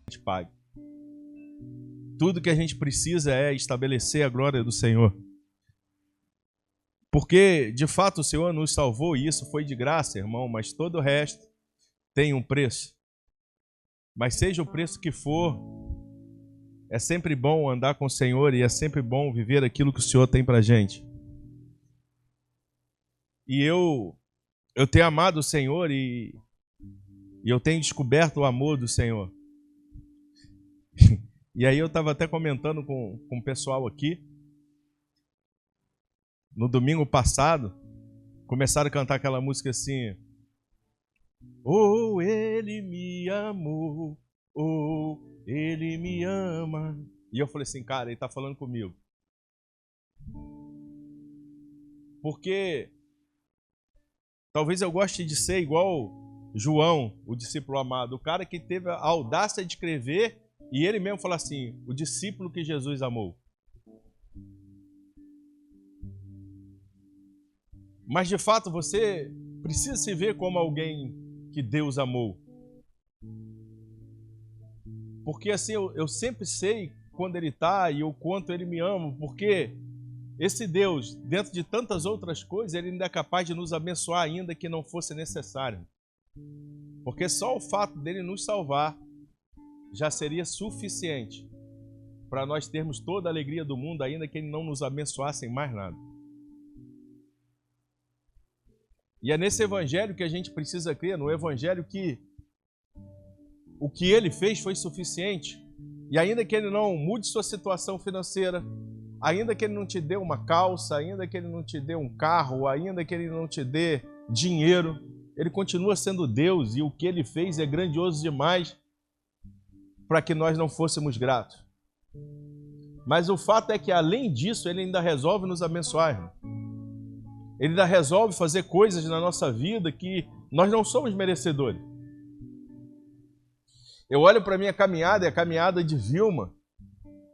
gente pague. Tudo que a gente precisa é estabelecer a glória do Senhor. Porque, de fato, o Senhor nos salvou e isso foi de graça, irmão, mas todo o resto tem um preço. Mas seja o preço que for, é sempre bom andar com o Senhor e é sempre bom viver aquilo que o Senhor tem pra gente. E eu tenho amado o Senhor e eu tenho descoberto o amor do Senhor. E aí eu estava até comentando com o pessoal aqui. No domingo passado, começaram a cantar aquela música assim: oh, ele me amou, oh, ele me ama. E eu falei assim, cara, ele está falando comigo. Porque talvez eu goste de ser igual João, o discípulo amado, o cara que teve a audácia de escrever e ele mesmo falou assim, o discípulo que Jesus amou. Mas de fato você precisa se ver como alguém que Deus amou. Porque assim, eu sempre sei quando Ele está e o quanto Ele me ama, porque esse Deus, dentro de tantas outras coisas, Ele ainda é capaz de nos abençoar ainda que não fosse necessário. Porque só o fato dele nos salvar já seria suficiente para nós termos toda a alegria do mundo, ainda que Ele não nos abençoasse em mais nada. E é nesse evangelho que a gente precisa crer, no evangelho que o que Ele fez foi suficiente. E ainda que Ele não mude sua situação financeira, ainda que Ele não te dê uma calça, ainda que Ele não te dê um carro, ainda que Ele não te dê dinheiro, Ele continua sendo Deus e o que Ele fez é grandioso demais para que nós não fôssemos gratos. Mas o fato é que, além disso, Ele ainda resolve nos abençoar, irmão. Ele ainda resolve fazer coisas na nossa vida que nós não somos merecedores. Eu olho para a minha caminhada, é a caminhada de Vilma,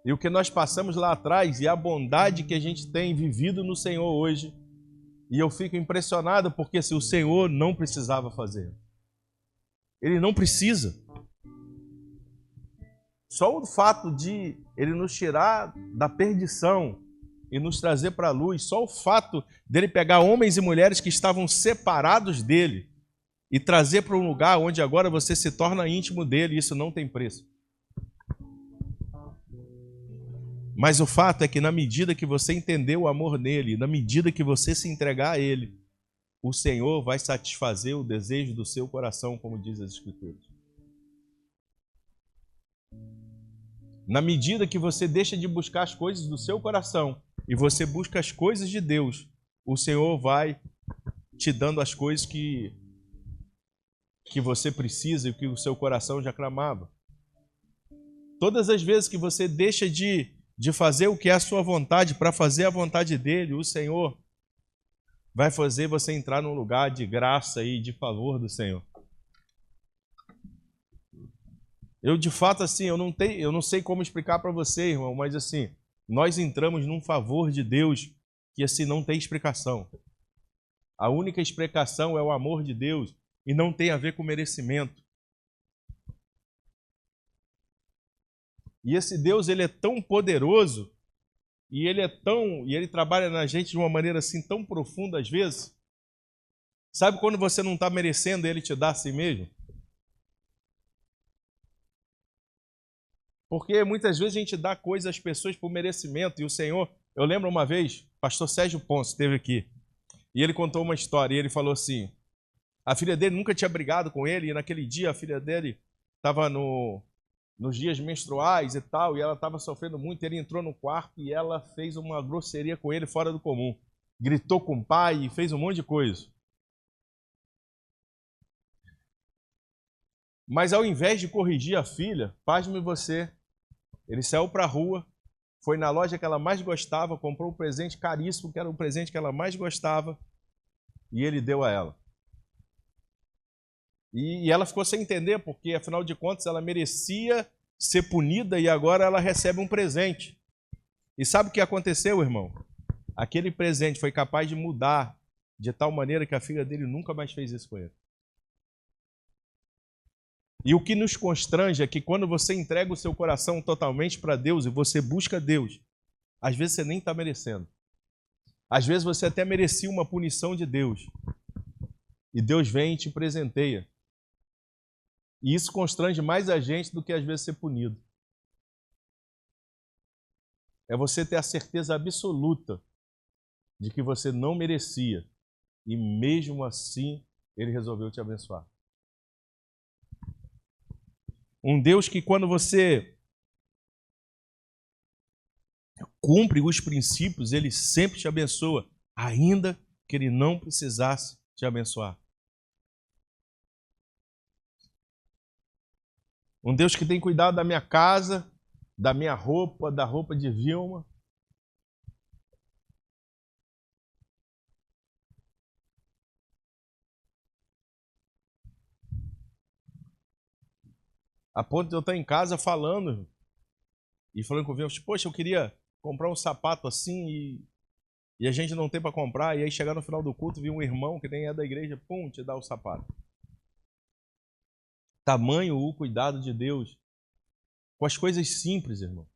e o que nós passamos lá atrás, e a bondade que a gente tem vivido no Senhor hoje, e eu fico impressionado, porque se o Senhor não precisava fazer, Ele não precisa. Só o fato de Ele nos tirar da perdição e nos trazer para a luz, só o fato dele pegar homens e mulheres que estavam separados dele e trazer para um lugar onde agora você se torna íntimo dele, isso não tem preço. Mas o fato é que na medida que você entender o amor nele, na medida que você se entregar a ele, o Senhor vai satisfazer o desejo do seu coração, como diz as Escrituras. Na medida que você deixa de buscar as coisas do seu coração e você busca as coisas de Deus, o Senhor vai te dando as coisas que você precisa e que o seu coração já clamava. Todas as vezes que você deixa de fazer o que é a sua vontade para fazer a vontade dele, o Senhor vai fazer você entrar num lugar de graça e de favor do Senhor. Eu, de fato, assim, eu não sei como explicar para você, irmão, mas assim, nós entramos num favor de Deus que assim não tem explicação. A única explicação é o amor de Deus e não tem a ver com merecimento. E esse Deus, ele é tão poderoso e ele trabalha na gente de uma maneira assim tão profunda às vezes. Sabe quando você não está merecendo, ele te dá a si mesmo? Porque muitas vezes a gente dá coisas às pessoas por merecimento. E o Senhor, eu lembro uma vez, pastor Sérgio Ponce esteve aqui, e ele contou uma história, e ele falou assim, a filha dele nunca tinha brigado com ele, e naquele dia a filha dele estava nos dias menstruais e tal, e ela estava sofrendo muito, ele entrou no quarto e ela fez uma grosseria com ele fora do comum. Gritou com o pai e fez um monte de coisa. Mas ao invés de corrigir a filha, pasme você, ele saiu para a rua, foi na loja que ela mais gostava, comprou um presente caríssimo, que era o presente que ela mais gostava, e ele deu a ela. E ela ficou sem entender, porque afinal de contas ela merecia ser punida e agora ela recebe um presente. E sabe o que aconteceu, irmão? Aquele presente foi capaz de mudar de tal maneira que a filha dele nunca mais fez isso com ele. E o que nos constrange é que quando você entrega o seu coração totalmente para Deus e você busca Deus, às vezes você nem está merecendo. Às vezes você até merecia uma punição de Deus. E Deus vem e te presenteia. E isso constrange mais a gente do que às vezes ser punido. É você ter a certeza absoluta de que você não merecia. E mesmo assim, Ele resolveu te abençoar. Um Deus que quando você cumpre os princípios, Ele sempre te abençoa, ainda que Ele não precisasse te abençoar. Um Deus que tem cuidado da minha casa, da minha roupa, da roupa de Vilma. A ponto de eu estar em casa falando e falando com o Vilma, poxa, eu queria comprar um sapato assim e a gente não tem para comprar. E aí chegar no final do culto, vi um irmão que nem é da igreja, pum, te dá o sapato. Tamanho o cuidado de Deus com as coisas simples, irmão.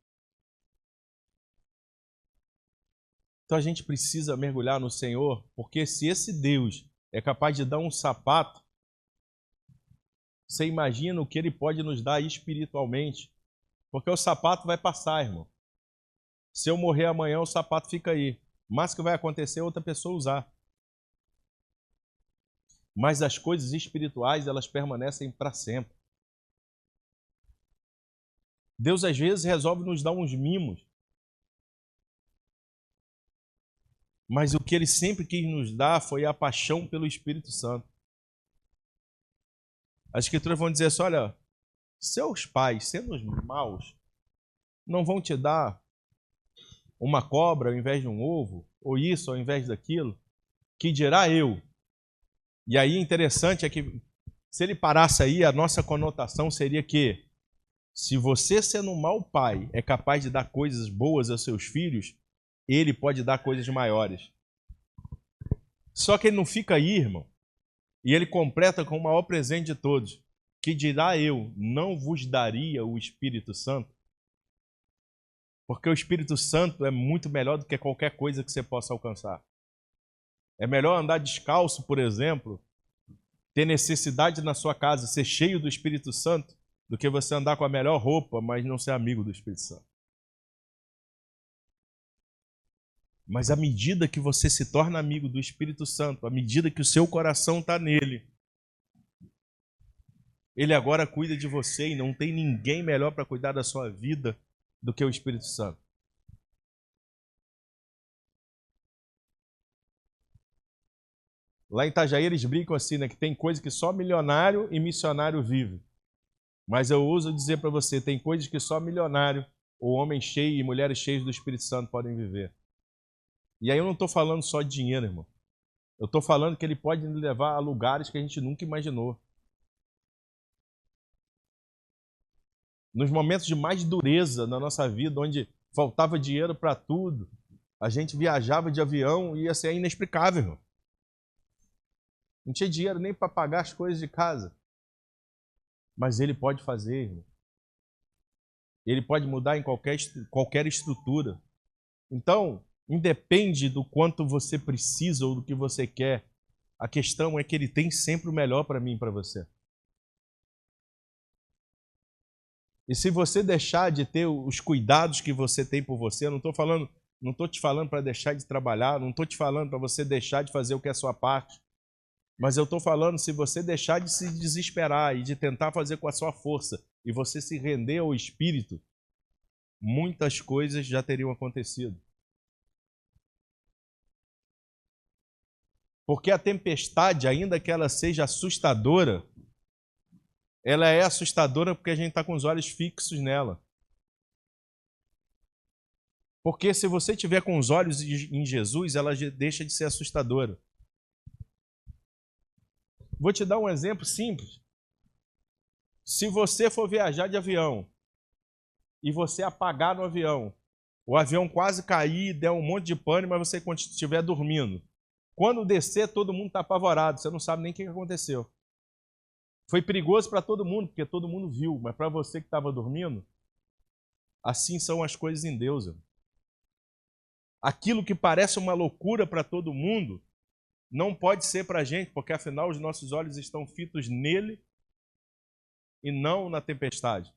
Então a gente precisa mergulhar no Senhor, porque se esse Deus é capaz de dar um sapato, você imagina o que Ele pode nos dar espiritualmente. Porque o sapato vai passar, irmão. Se eu morrer amanhã, o sapato fica aí. Mas o que vai acontecer é outra pessoa usar. Mas as coisas espirituais, elas permanecem para sempre. Deus às vezes resolve nos dar uns mimos. Mas o que Ele sempre quis nos dar foi a paixão pelo Espírito Santo. As Escrituras vão dizer assim, olha, seus pais, sendo maus, não vão te dar uma cobra ao invés de um ovo, ou isso ao invés daquilo, que dirá eu. E aí interessante é que, se ele parasse aí, a nossa conotação seria que, se você sendo um mau pai é capaz de dar coisas boas aos seus filhos, ele pode dar coisas maiores. Só que ele não fica aí, irmão, e ele completa com o maior presente de todos, que dirá eu, não vos daria o Espírito Santo? Porque o Espírito Santo é muito melhor do que qualquer coisa que você possa alcançar. É melhor andar descalço, por exemplo, ter necessidade na sua casa, ser cheio do Espírito Santo, do que você andar com a melhor roupa, mas não ser amigo do Espírito Santo. Mas à medida que você se torna amigo do Espírito Santo, à medida que o seu coração está nele, ele agora cuida de você e não tem ninguém melhor para cuidar da sua vida do que o Espírito Santo. Lá em Itajaí eles brincam assim, né, que tem coisa que só milionário e missionário vive. Mas eu ouso dizer para você, tem coisas que só milionário ou homens cheios e mulheres cheias do Espírito Santo podem viver. E aí eu não estou falando só de dinheiro, irmão. Eu estou falando que ele pode nos levar a lugares que a gente nunca imaginou. Nos momentos de mais dureza na nossa vida, onde faltava dinheiro para tudo, a gente viajava de avião e ia ser inexplicável, irmão. Não tinha dinheiro nem para pagar as coisas de casa. Mas ele pode fazer, irmão. Ele pode mudar em qualquer estrutura. Então, independe do quanto você precisa ou do que você quer. A questão é que ele tem sempre o melhor para mim e para você. E se você deixar de ter os cuidados que você tem por você, eu não estou te falando para deixar de trabalhar, não estou te falando para você deixar de fazer o que é a sua parte. Mas eu estou falando, se você deixar de se desesperar e de tentar fazer com a sua força e você se render ao Espírito, muitas coisas já teriam acontecido. Porque a tempestade, ainda que ela seja assustadora, ela é assustadora porque a gente está com os olhos fixos nela. Porque se você estiver com os olhos em Jesus, ela deixa de ser assustadora. Vou te dar um exemplo simples. Se você for viajar de avião e você apagar no avião, o avião quase cair, der um monte de pane, mas você estiver dormindo. Quando descer, todo mundo está apavorado, você não sabe nem o que aconteceu. Foi perigoso para todo mundo, porque todo mundo viu, mas para você que estava dormindo, assim são as coisas em Deus. Aquilo que parece uma loucura para todo mundo, não pode ser para a gente, porque afinal os nossos olhos estão fitos nele e não na tempestade.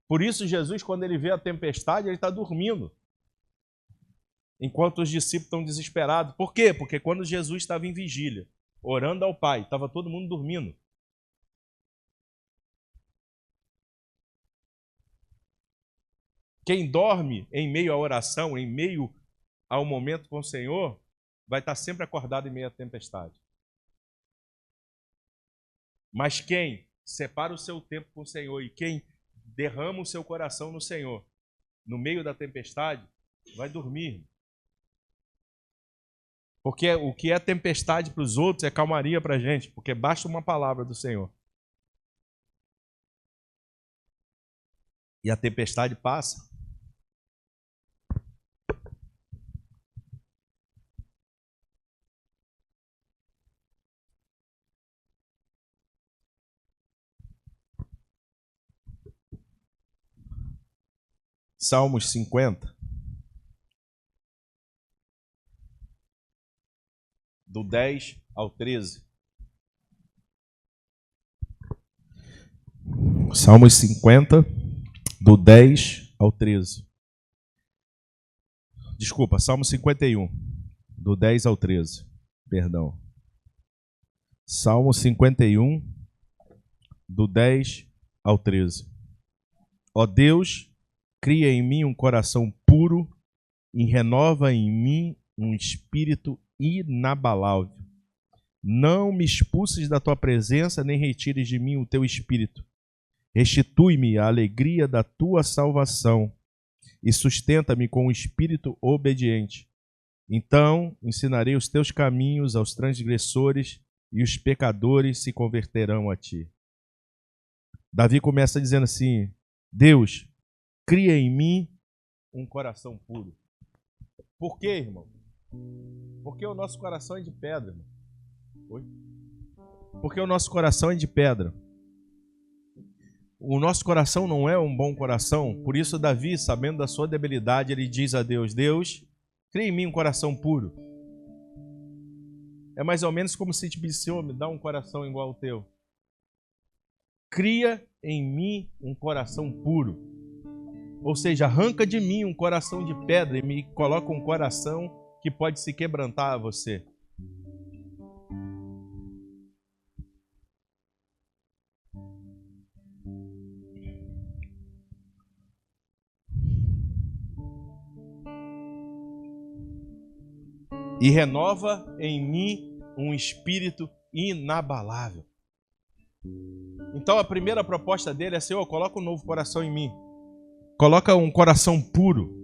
Por isso Jesus, quando ele vê a tempestade, ele está dormindo. Enquanto os discípulos estão desesperados. Por quê? Porque quando Jesus estava em vigília, orando ao Pai, estava todo mundo dormindo. Quem dorme em meio à oração, em meio ao momento com o Senhor, vai estar sempre acordado em meio à tempestade. Mas quem separa o seu tempo com o Senhor e quem derrama o seu coração no Senhor, no meio da tempestade, vai dormir. Porque o que é tempestade para os outros é calmaria para a gente, porque basta uma palavra do Senhor. E a tempestade passa. Salmos 50, do 10 ao 13. Salmos 50, do 10 ao 13. Desculpa, Salmo 51, do 10 ao 13. Perdão. Salmo 51, do 10 ao 13. Ó Deus, cria em mim um coração puro e renova em mim um espírito inabalável. Não me expulses da tua presença, nem retires de mim o teu espírito. Restitui-me a alegria da tua salvação e sustenta-me com um espírito obediente. Então ensinarei os teus caminhos aos transgressores e os pecadores se converterão a ti. Davi começa dizendo assim: Deus, cria em mim um coração puro. Por quê, irmão? Porque o nosso coração é de pedra, irmão. Oi? Porque o nosso coração é de pedra. O nosso coração não é um bom coração. Por isso Davi, sabendo da sua debilidade, ele diz a Deus: Deus, cria em mim um coração puro. É mais ou menos como se te pedisse: me dá um coração igual ao teu. Cria em mim um coração puro. Ou seja, arranca de mim um coração de pedra e me coloca um coração que pode se quebrantar a você. E renova em mim um espírito inabalável. Então a primeira proposta dele é: Senhor, coloca um novo coração em mim. Coloca um coração puro.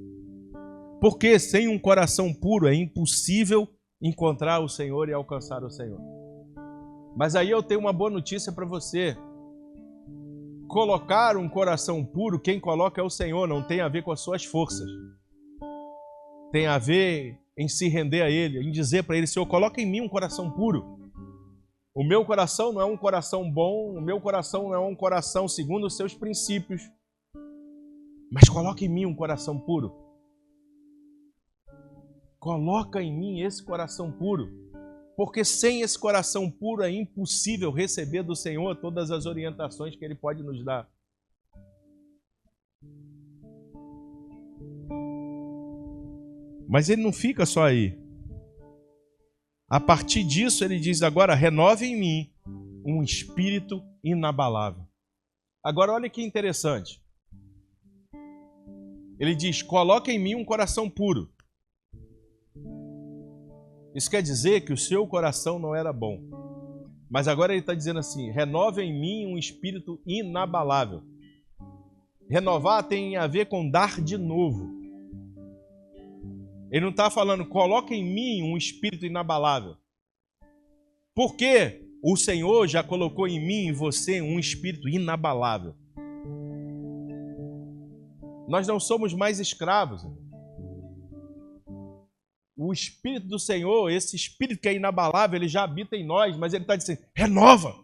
Porque sem um coração puro é impossível encontrar o Senhor e alcançar o Senhor. Mas aí eu tenho uma boa notícia para você. Colocar um coração puro, quem coloca é o Senhor, não tem a ver com as suas forças. Tem a ver em se render a Ele, em dizer para Ele: Senhor, coloca em mim um coração puro. O meu coração não é um coração bom, o meu coração não é um coração segundo os seus princípios, mas coloca em mim um coração puro. Coloca em mim esse coração puro, porque sem esse coração puro é impossível receber do Senhor todas as orientações que Ele pode nos dar. Mas Ele não fica só aí. A partir disso, Ele diz agora: renove em mim um espírito inabalável. Agora olha que interessante. Ele diz: coloca em mim um coração puro. Isso quer dizer que o seu coração não era bom. Mas agora ele está dizendo assim: renove em mim um espírito inabalável. Renovar tem a ver com dar de novo. Ele não está falando: coloca em mim um espírito inabalável. Porque o Senhor já colocou em mim e em você um espírito inabalável. Nós não somos mais escravos. O Espírito do Senhor, esse Espírito que é inabalável, ele já habita em nós, mas ele está dizendo: renova.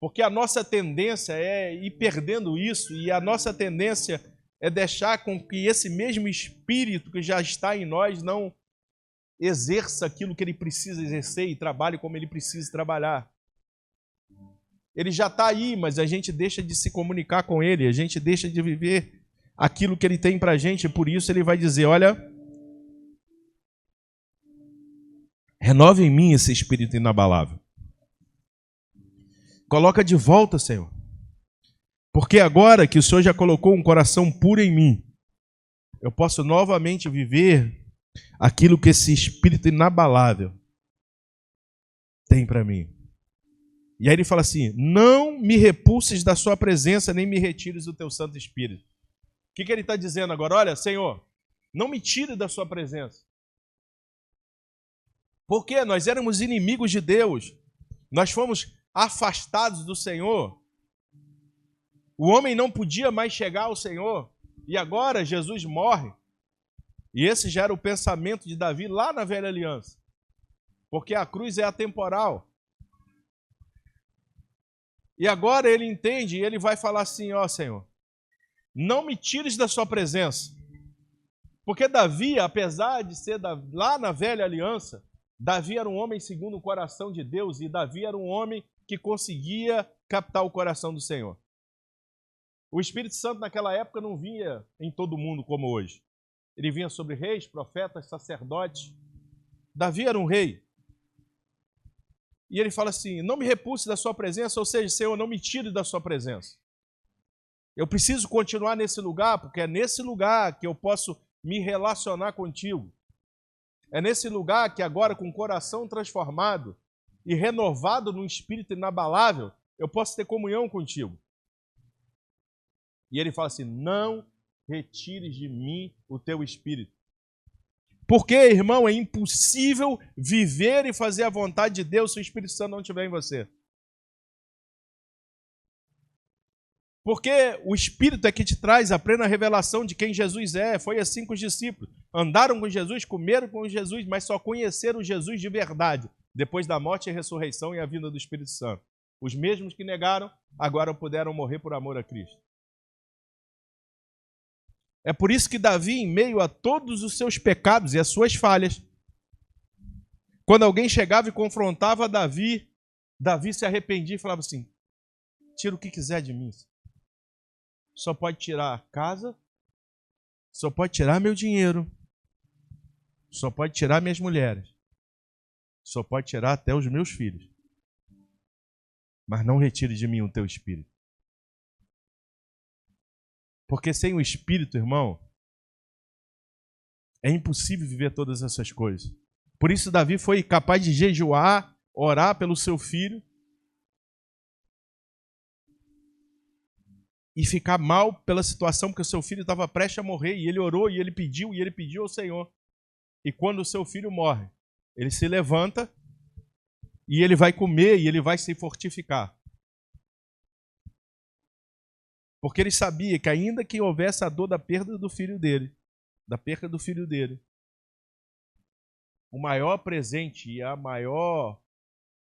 Porque a nossa tendência é ir perdendo isso, e a nossa tendência é deixar com que esse mesmo espírito que já está em nós não exerça aquilo que ele precisa exercer e trabalhe como ele precisa trabalhar. Ele já está aí, mas a gente deixa de se comunicar com ele, a gente deixa de viver aquilo que ele tem para a gente, e por isso ele vai dizer, olha, renova em mim esse espírito inabalável. Coloca de volta, Senhor. Porque agora que o Senhor já colocou um coração puro em mim, eu posso novamente viver aquilo que esse espírito inabalável tem para mim. E aí ele fala assim, não me repulses da sua presença, nem me retires do teu Santo Espírito. O que ele está dizendo agora? Olha, Senhor, não me tire da sua presença. Porque nós éramos inimigos de Deus. Nós fomos afastados do Senhor. O homem não podia mais chegar ao Senhor. E agora Jesus morre. E esse já era o pensamento de Davi lá na velha aliança. Porque a cruz é atemporal. E agora ele entende e ele vai falar assim, ó Senhor, não me tires da sua presença. Porque Davi, apesar de ser lá na velha aliança, Davi era um homem segundo o coração de Deus e Davi era um homem que conseguia captar o coração do Senhor. O Espírito Santo naquela época não vinha em todo mundo como hoje. Ele vinha sobre reis, profetas, sacerdotes. Davi era um rei. E ele fala assim, não me repulse da sua presença, ou seja, Senhor, não me tire da sua presença. Eu preciso continuar nesse lugar, porque é nesse lugar que eu posso me relacionar contigo. É nesse lugar que agora, com o coração transformado e renovado num espírito inabalável, eu posso ter comunhão contigo. E ele fala assim, não retires de mim o teu espírito. Porque, irmão, é impossível viver e fazer a vontade de Deus se o Espírito Santo não estiver em você. Porque o Espírito é que te traz a plena revelação de quem Jesus é. Foi assim com os discípulos. Andaram com Jesus, comeram com Jesus, mas só conheceram Jesus de verdade, depois da morte e ressurreição e a vinda do Espírito Santo. Os mesmos que negaram, agora puderam morrer por amor a Cristo. É por isso que Davi, em meio a todos os seus pecados e as suas falhas, quando alguém chegava e confrontava Davi, Davi se arrependia e falava assim, tira o que quiser de mim. Só pode tirar a casa, só pode tirar meu dinheiro, só pode tirar minhas mulheres, só pode tirar até os meus filhos. Mas não retire de mim o teu espírito. Porque sem o Espírito, irmão, é impossível viver todas essas coisas. Por isso Davi foi capaz de jejuar, orar pelo seu filho e ficar mal pela situação, porque o seu filho estava prestes a morrer, e ele orou, e ele pediu ao Senhor. E quando o seu filho morre, ele se levanta e ele vai comer e ele vai se fortificar. Porque ele sabia que ainda que houvesse a dor da perda do filho dele, o maior presente e a maior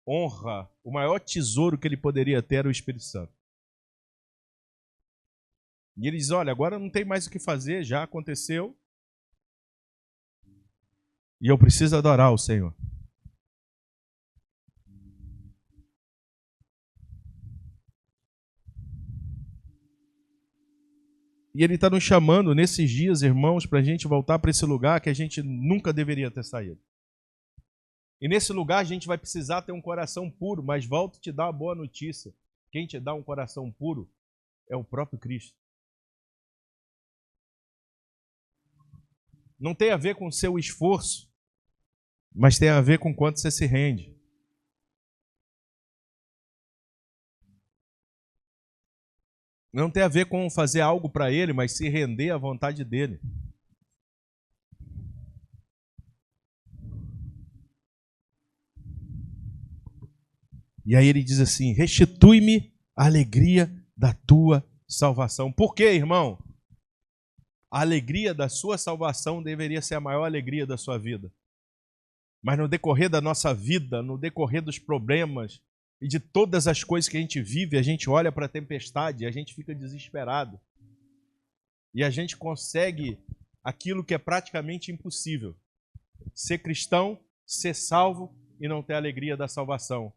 honra, o maior tesouro que ele poderia ter era o Espírito Santo. E ele diz, olha, agora não tem mais o que fazer, já aconteceu. E eu preciso adorar o Senhor. E ele está nos chamando nesses dias, irmãos, para a gente voltar para esse lugar que a gente nunca deveria ter saído. E nesse lugar a gente vai precisar ter um coração puro, mas volto a te dar a boa notícia. Quem te dá um coração puro é o próprio Cristo. Não tem a ver com o seu esforço, mas tem a ver com quanto você se rende. Não tem a ver com fazer algo para Ele, mas se render à vontade dEle. E aí ele diz assim, restitui-me a alegria da tua salvação. Por quê, irmão? A alegria da sua salvação deveria ser a maior alegria da sua vida. Mas no decorrer da nossa vida, no decorrer dos problemas, E de todas as coisas que a gente vive, a gente olha para a tempestade e a gente fica desesperado. E a gente consegue aquilo que é praticamente impossível. Ser cristão, ser salvo e não ter a alegria da salvação.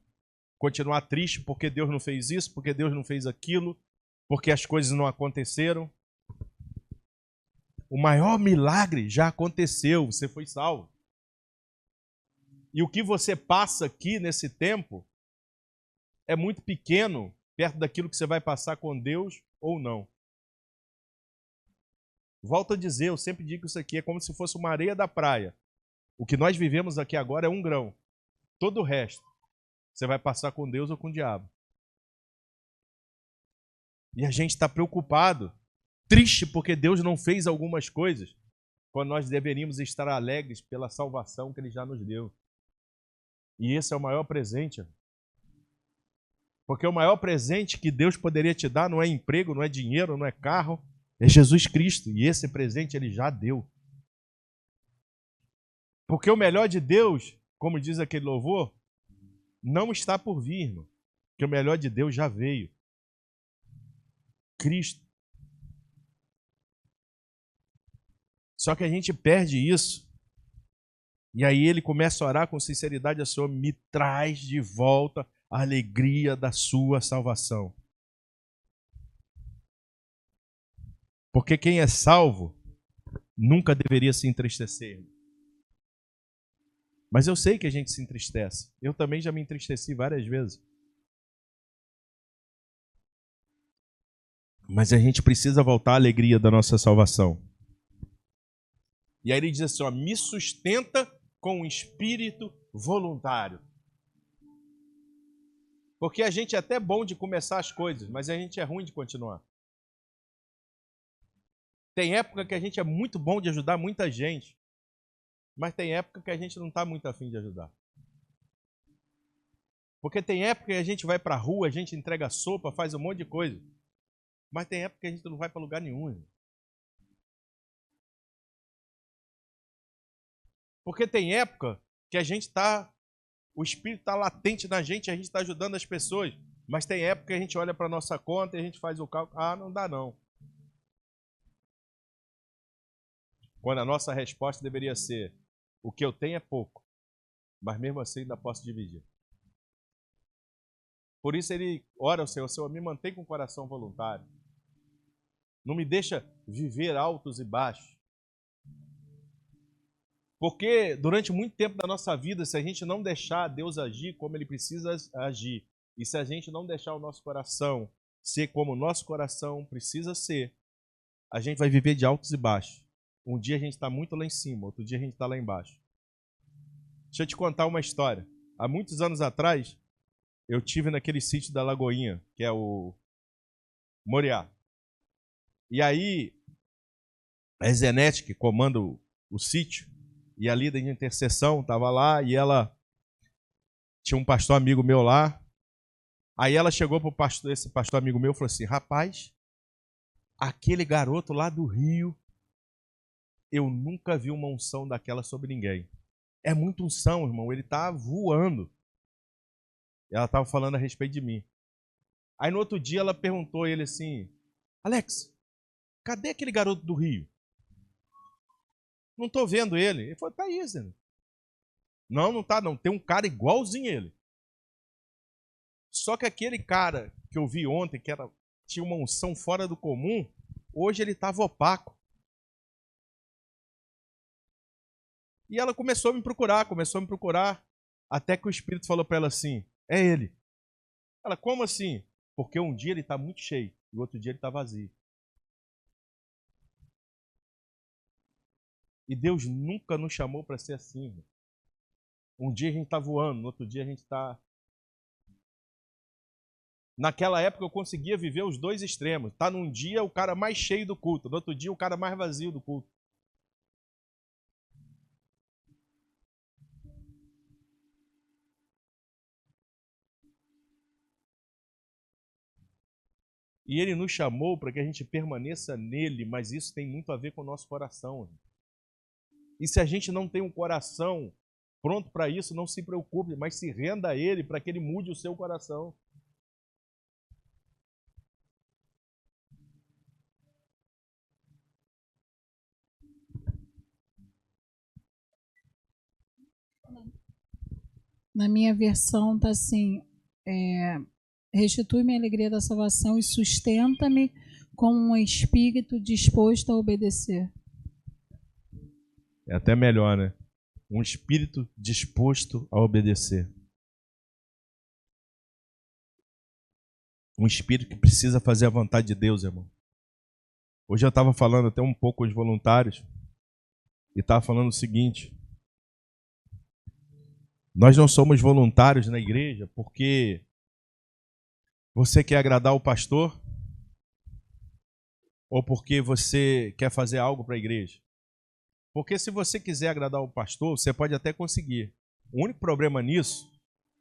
Continuar triste porque Deus não fez isso, porque Deus não fez aquilo, porque as coisas não aconteceram. O maior milagre já aconteceu, você foi salvo. E o que você passa aqui nesse tempo é muito pequeno perto daquilo que você vai passar com Deus ou não. Volto a dizer, eu sempre digo que isso aqui é como se fosse uma areia da praia. O que nós vivemos aqui agora é um grão. Todo o resto, você vai passar com Deus ou com o diabo. E a gente está preocupado, triste porque Deus não fez algumas coisas, quando nós deveríamos estar alegres pela salvação que Ele já nos deu. E esse é o maior presente. Porque o maior presente que Deus poderia te dar não é emprego, não é dinheiro, não é carro, é Jesus Cristo. E esse presente Ele já deu. Porque o melhor de Deus, como diz aquele louvor, não está por vir, irmão. Porque o melhor de Deus já veio. Cristo. Só que a gente perde isso. E aí ele começa a orar com sinceridade a Senhor, me traz de volta a alegria da sua salvação. Porque quem é salvo nunca deveria se entristecer. Mas eu sei que a gente se entristece. Eu também já me entristeci várias vezes. Mas a gente precisa voltar à alegria da nossa salvação. E aí ele diz assim, ó, me sustenta com um espírito voluntário. Porque a gente é até bom de começar as coisas, mas a gente é ruim de continuar. Tem época que a gente é muito bom de ajudar muita gente, mas tem época que a gente não está muito afim de ajudar. Porque tem época que a gente vai para a rua, a gente entrega sopa, faz um monte de coisa. Mas tem época que a gente não vai para lugar nenhum. Irmão. Porque tem época que a gente está, o Espírito está latente na gente, a gente está ajudando as pessoas. Mas tem época que a gente olha para a nossa conta e a gente faz o cálculo, não dá não. Quando a nossa resposta deveria ser, o que eu tenho é pouco, mas mesmo assim ainda posso dividir. Por isso ele ora ao Senhor, me mantém com o coração voluntário. Não me deixa viver altos e baixos. Porque durante muito tempo da nossa vida, se a gente não deixar Deus agir como Ele precisa agir, e se a gente não deixar o nosso coração ser como o nosso coração precisa ser, a gente vai viver de altos e baixos. Um dia a gente está muito lá em cima, outro dia a gente está lá embaixo. Deixa eu te contar uma história. Há muitos anos atrás, eu tive naquele sítio da Lagoinha, que é o Moriá. E aí, a Zenete, que comanda o sítio, e a líder de intercessão estava lá, e ela tinha um pastor amigo meu lá. Aí ela chegou para esse pastor amigo meu e falou assim, rapaz, aquele garoto lá do Rio, eu nunca vi uma unção daquela sobre ninguém. É muita unção, irmão, ele está voando. E ela estava falando a respeito de mim. Aí no outro dia ela perguntou a ele assim, Alex, cadê aquele garoto do Rio? Não estou vendo ele. Ele falou, tá aí, Zé. Não, não tá não. Tem um cara igualzinho a ele. Só que aquele cara que eu vi ontem, que tinha uma unção fora do comum, hoje ele estava opaco. E ela começou a me procurar, até que o Espírito falou para ela assim, é ele. Ela, como assim? Porque um dia ele está muito cheio, e o outro dia ele está vazio. E Deus nunca nos chamou para ser assim. Irmão. Um dia a gente está voando, no outro dia a gente está... Naquela época eu conseguia viver os dois extremos. Tá num dia o cara mais cheio do culto, no outro dia o cara mais vazio do culto. E ele nos chamou para que a gente permaneça nele, mas isso tem muito a ver com o nosso coração. Irmão. E se a gente não tem um coração pronto para isso, não se preocupe, mas se renda a Ele para que Ele mude o seu coração. Na minha versão está assim, restitui-me a alegria da salvação e sustenta-me com um espírito disposto a obedecer. É até melhor, né? Um espírito disposto a obedecer. Um espírito que precisa fazer a vontade de Deus, irmão. Hoje eu estava falando até um pouco com os voluntários e estava falando o seguinte: nós não somos voluntários na igreja porque você quer agradar o pastor ou porque você quer fazer algo para a igreja. Porque se você quiser agradar o pastor, você pode até conseguir. O único problema nisso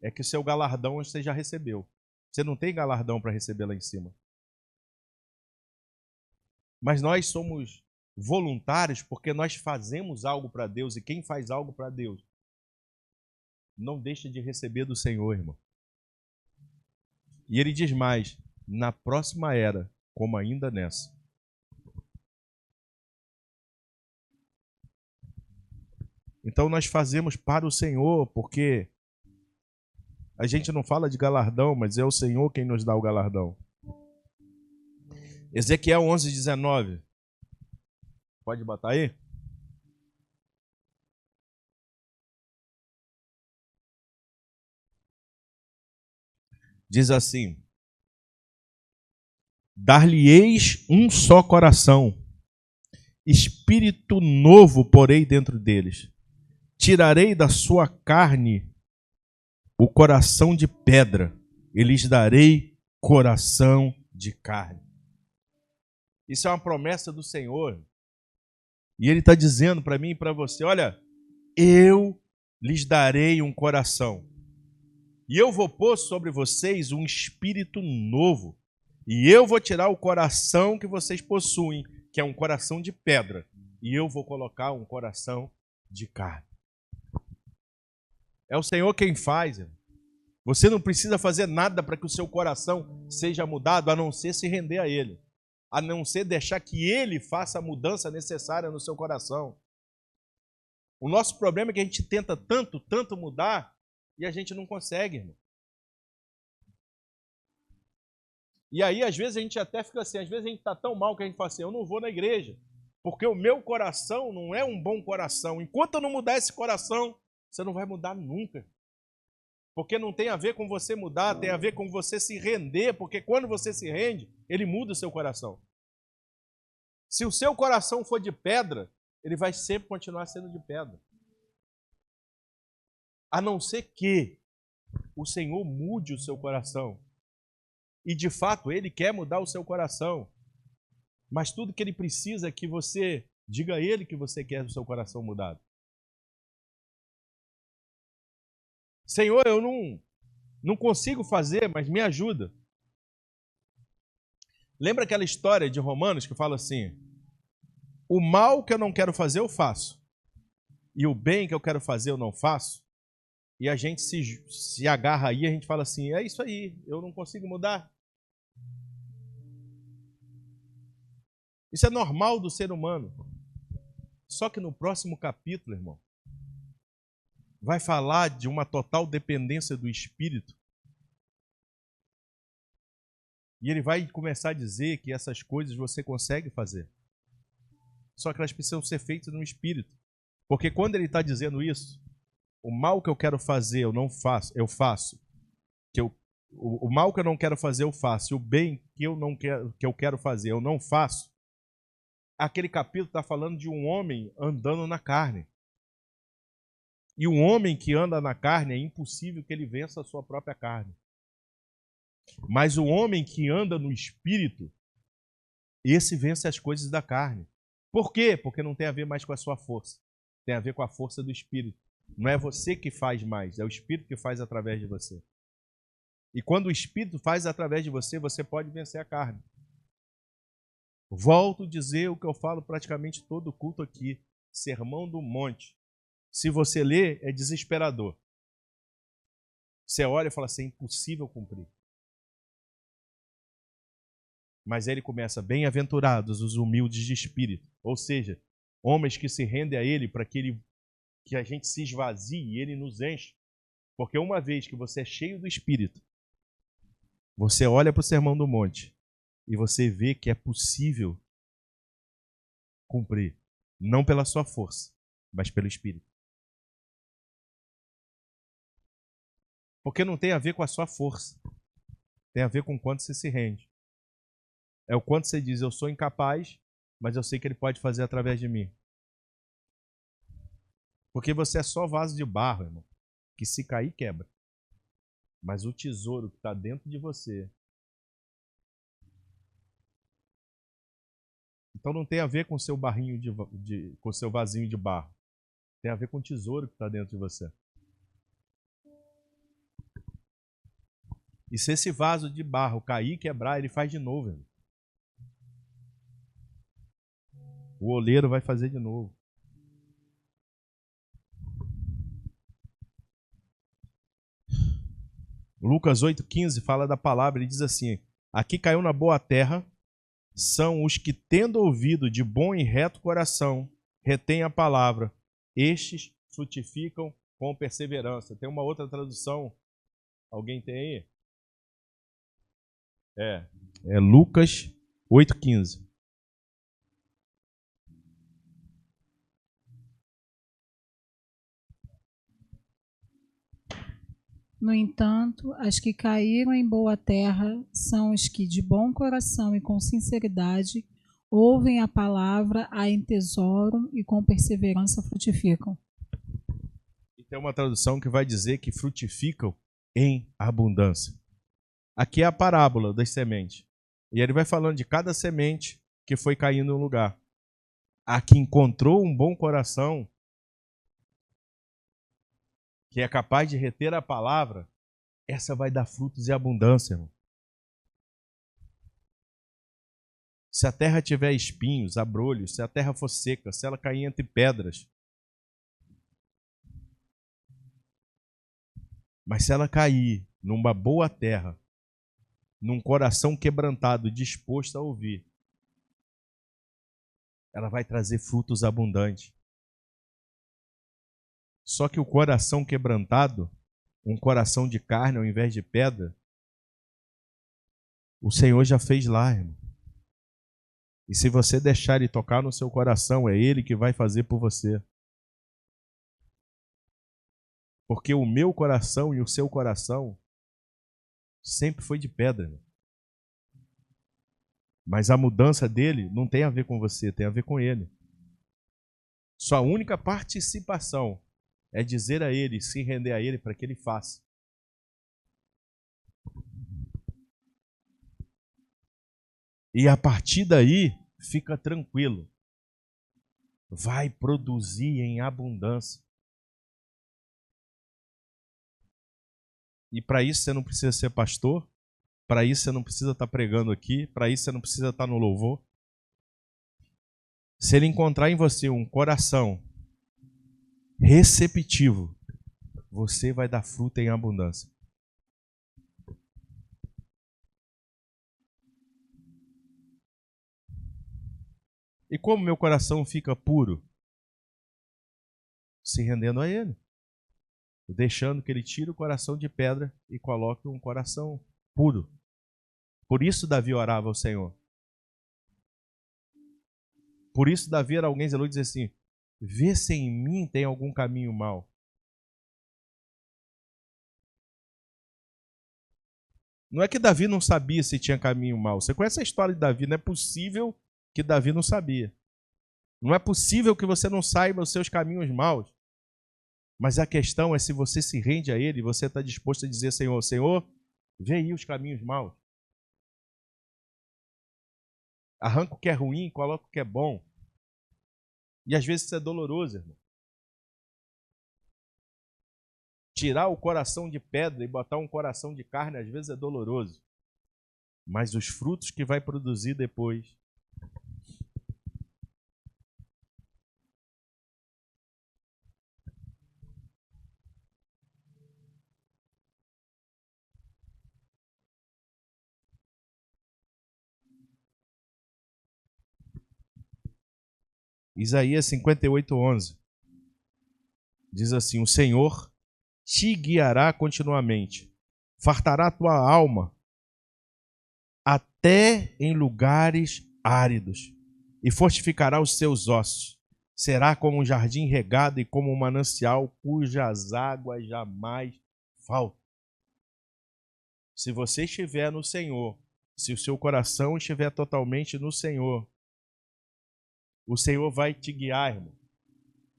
é que o seu galardão você já recebeu. Você não tem galardão para receber lá em cima. Mas nós somos voluntários porque nós fazemos algo para Deus, e quem faz algo para Deus não deixa de receber do Senhor, irmão. E ele diz mais: na próxima era, como ainda nessa. Então nós fazemos para o Senhor, porque a gente não fala de galardão, mas é o Senhor quem nos dá o galardão. Ezequiel 11:19. Pode botar aí? Diz assim: dar-lhe-eis um só coração, espírito novo porei dentro deles. Tirarei da sua carne o coração de pedra, e lhes darei coração de carne. Isso é uma promessa do Senhor. E Ele está dizendo para mim e para você: olha, eu lhes darei um coração. E eu vou pôr sobre vocês um espírito novo. E eu vou tirar o coração que vocês possuem, que é um coração de pedra. E eu vou colocar um coração de carne. É o Senhor quem faz, irmão. Você não precisa fazer nada para que o seu coração seja mudado, a não ser se render a Ele. A não ser deixar que Ele faça a mudança necessária no seu coração. O nosso problema é que a gente tenta tanto mudar e a gente não consegue, irmão. E aí, às vezes, a gente até fica assim, às vezes a gente está tão mal que a gente fala assim: eu não vou na igreja, porque o meu coração não é um bom coração. Enquanto eu não mudar esse coração, você não vai mudar nunca. Porque não tem a ver com você mudar, tem a ver com você se render, porque quando você se rende, ele muda o seu coração. Se o seu coração for de pedra, ele vai sempre continuar sendo de pedra. A não ser que o Senhor mude o seu coração. E de fato, Ele quer mudar o seu coração. Mas tudo que Ele precisa é que você diga a Ele que você quer o seu coração mudado. Senhor, eu não consigo fazer, mas me ajuda. Lembra aquela história de Romanos que fala assim: o mal que eu não quero fazer, eu faço. E o bem que eu quero fazer, eu não faço. E a gente se agarra aí, a gente fala assim: é isso aí, eu não consigo mudar. Isso é normal do ser humano. Só que no próximo capítulo, irmão, vai falar de uma total dependência do Espírito. E ele vai começar a dizer que essas coisas você consegue fazer. Só que elas precisam ser feitas no Espírito. Porque quando ele está dizendo isso, o mal que eu quero fazer, eu não faço, eu faço. O mal que eu não quero fazer, eu faço. E o bem que eu quero fazer, eu não faço. Aquele capítulo está falando de um homem andando na carne. E um homem que anda na carne, é impossível que ele vença a sua própria carne. Mas o homem que anda no Espírito, esse vence as coisas da carne. Por quê? Porque não tem a ver mais com a sua força. Tem a ver com a força do Espírito. Não é você que faz mais, é o Espírito que faz através de você. E quando o Espírito faz através de você, você pode vencer a carne. Volto a dizer o que eu falo praticamente todo culto aqui. Sermão do Monte. se você ler, é desesperador. Você olha e fala assim, é impossível cumprir. Mas aí ele começa, bem-aventurados os humildes de espírito. Ou seja, homens que se rendem a ele para que a gente se esvazie e ele nos enche. Porque uma vez que você é cheio do Espírito, você olha para o Sermão do Monte e você vê que é possível cumprir. Não pela sua força, mas pelo Espírito. Porque não tem a ver com a sua força. Tem a ver com o quanto você se rende. É o quanto você diz, eu sou incapaz, mas eu sei que ele pode fazer através de mim. Porque você é só vaso de barro, irmão, que se cair, quebra. Mas o tesouro que está dentro de você. Então não tem a ver com o seu barrinho com o seu vasinho de barro. Tem a ver com o tesouro que está dentro de você. E se esse vaso de barro cair e quebrar, ele faz de novo, irmão. O oleiro vai fazer de novo. Lucas 8,15 fala da palavra, ele diz assim, aqui caiu na boa terra, são os que, tendo ouvido de bom e reto coração, retêm a palavra. Estes frutificam com perseverança. Tem uma outra tradução? Alguém tem aí? É Lucas 8,15. No entanto, as que caíram em boa terra são os que, de bom coração e com sinceridade, ouvem a palavra, a entesouram e com perseverança frutificam. E tem uma tradução que vai dizer que frutificam em abundância. Aqui é a parábola das sementes. E ele vai falando de cada semente que foi caindo no lugar. A que encontrou um bom coração, que é capaz de reter a palavra, essa vai dar frutos e abundância, irmão. Se a terra tiver espinhos, abrolhos, se a terra for seca, se ela cair entre pedras, mas se ela cair numa boa terra, num coração quebrantado, disposto a ouvir, ela vai trazer frutos abundantes. Só que o coração quebrantado, um coração de carne ao invés de pedra, o Senhor já fez lá, irmão. E se você deixar Ele tocar no seu coração, é Ele que vai fazer por você. Porque o meu coração e o seu coração sempre foi de pedra, irmão. Mas a mudança dele não tem a ver com você, tem a ver com Ele. Sua única participação é dizer a Ele, se render a Ele para que Ele faça. E a partir daí, fica tranquilo. Vai produzir em abundância. E para isso você não precisa ser pastor, para isso você não precisa estar pregando aqui, para isso você não precisa estar no louvor. Se Ele encontrar em você um coração receptivo, você vai dar fruto em abundância. E como meu coração fica puro? Se rendendo a Ele. Deixando que Ele tire o coração de pedra e coloque um coração puro. Por isso Davi orava ao Senhor. Por isso Davi era alguém zeloso e dizia assim, vê se em mim tem algum caminho mau. Não é que Davi não sabia se tinha caminho mau. Você conhece a história de Davi, não é possível que Davi não sabia. Não é possível que você não saiba os seus caminhos maus. Mas a questão é se você se rende a Ele, você está disposto a dizer, Senhor, vê aí os caminhos maus. Arranca o que é ruim e coloca o que é bom. E às vezes isso é doloroso, irmão. Tirar o coração de pedra e botar um coração de carne, às vezes é doloroso. Mas os frutos que vai produzir depois. Isaías 58:11. Diz assim: o Senhor te guiará continuamente, fartará a tua alma até em lugares áridos e fortificará os seus ossos. Será como um jardim regado e como um manancial cujas águas jamais faltam. Se você estiver no Senhor, se o seu coração estiver totalmente no Senhor, o Senhor vai te guiar, irmão.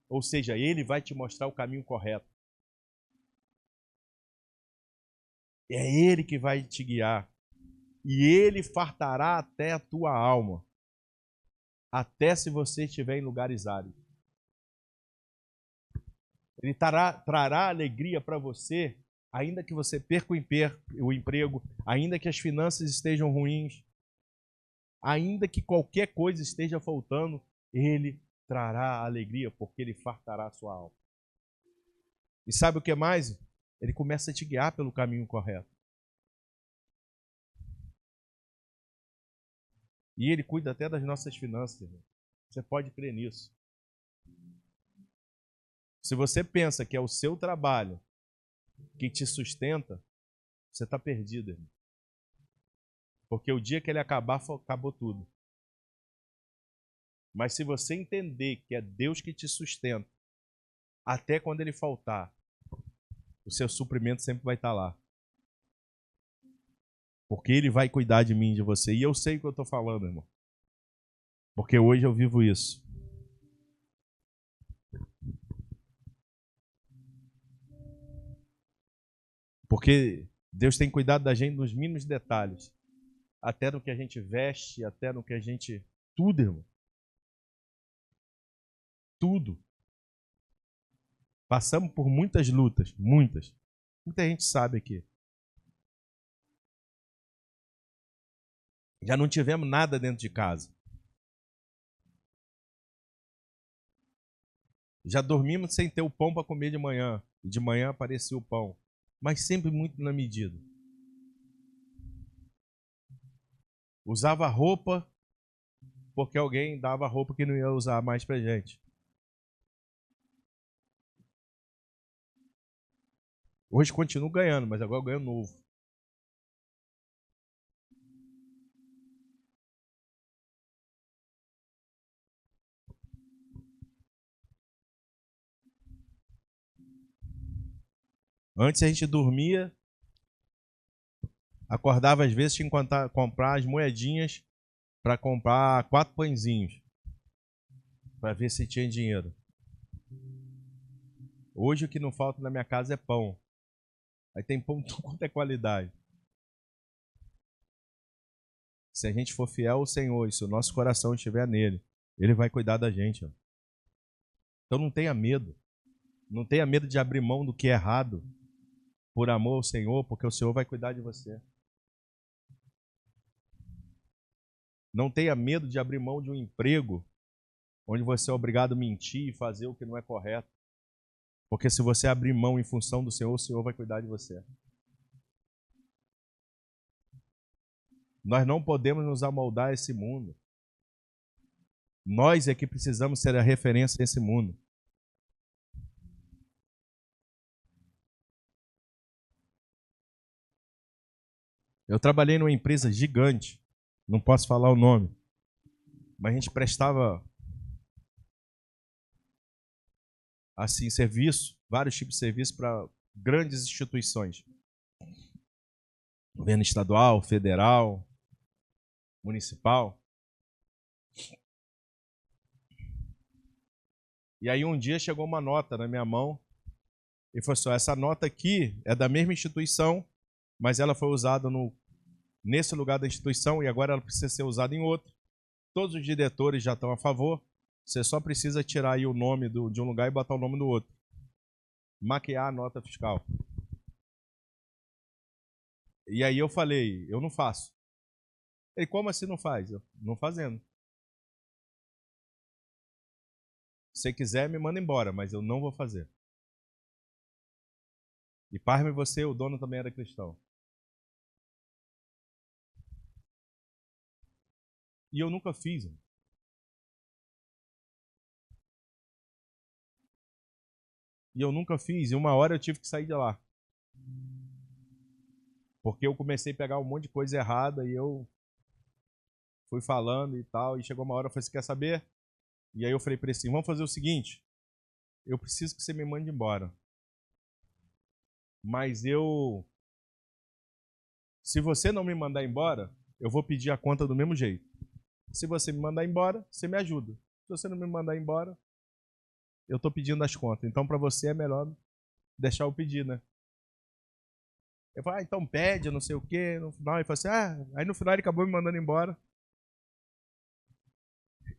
Ou seja, Ele vai te mostrar o caminho correto. É Ele que vai te guiar. E Ele fartará até a tua alma. Até se você estiver em lugares áridos. Ele trará alegria para você, ainda que você perca o emprego, ainda que as finanças estejam ruins, ainda que qualquer coisa esteja faltando, Ele trará alegria, porque Ele fartará a sua alma. E sabe o que mais? Ele começa a te guiar pelo caminho correto. E Ele cuida até das nossas finanças, irmão. Você pode crer nisso. Se você pensa que é o seu trabalho que te sustenta, você está perdido, irmão. Porque o dia que ele acabar, acabou tudo. Mas se você entender que é Deus que te sustenta, até quando ele faltar, o seu suprimento sempre vai estar lá. Porque ele vai cuidar de mim e de você. E eu sei o que eu estou falando, irmão. Porque hoje eu vivo isso. Porque Deus tem cuidado da gente nos mínimos detalhes. Até no que a gente veste, até no que a gente... Tudo, irmão. Tudo. Passamos por muitas lutas, muitas. Muita gente sabe aqui. Já não tivemos nada dentro de casa. Já dormimos sem ter o pão para comer de manhã. E de manhã aparecia o pão. Mas sempre muito na medida. Usava roupa porque alguém dava roupa que não ia usar mais pra gente. Hoje continuo ganhando, mas agora eu ganho novo. Antes a gente dormia, acordava às vezes, tinha que comprar as moedinhas para comprar 4 pãezinhos, para ver se tinha dinheiro. Hoje o que não falta na minha casa é pão. Aí tem pão de tudo quanto é qualidade. Se a gente for fiel ao Senhor e se o nosso coração estiver nele, Ele vai cuidar da gente. Ó. Então não tenha medo. Não tenha medo de abrir mão do que é errado por amor ao Senhor, porque o Senhor vai cuidar de você. Não tenha medo de abrir mão de um emprego onde você é obrigado a mentir e fazer o que não é correto. Porque se você abrir mão em função do Senhor, o Senhor vai cuidar de você. Nós não podemos nos amoldar a esse mundo. Nós é que precisamos ser a referência desse mundo. Eu trabalhei numa empresa gigante, não posso falar o nome, mas a gente prestava assim serviço, vários tipos de serviço para grandes instituições. Governo estadual, federal, municipal. E aí um dia chegou uma nota na minha mão e falou assim: essa nota aqui é da mesma instituição, mas ela foi usada nesse lugar da instituição e agora ela precisa ser usada em outro. Todos os diretores já estão a favor. Você só precisa tirar aí o nome de um lugar e botar o nome do outro. Maquiar a nota fiscal. E aí eu falei, eu não faço. Ele, como assim não faz? Eu, não fazendo. Se você quiser, me manda embora, mas eu não vou fazer. E pasme você, o dono também era cristão. E eu nunca fiz. E eu nunca fiz. E uma hora eu tive que sair de lá. Porque eu comecei a pegar um monte de coisa errada e eu fui falando e tal. E chegou uma hora eu falei, você quer saber? E aí eu falei para ele assim, vamos fazer o seguinte. Eu preciso que você me mande embora. Mas se você não me mandar embora, eu vou pedir a conta do mesmo jeito. Se você me mandar embora, você me ajuda. Se você não me mandar embora, eu estou pedindo as contas. Então, para você é melhor deixar eu pedir, né? Eu falei, então pede, não sei o quê. No final, ele falou assim, aí no final ele acabou me mandando embora.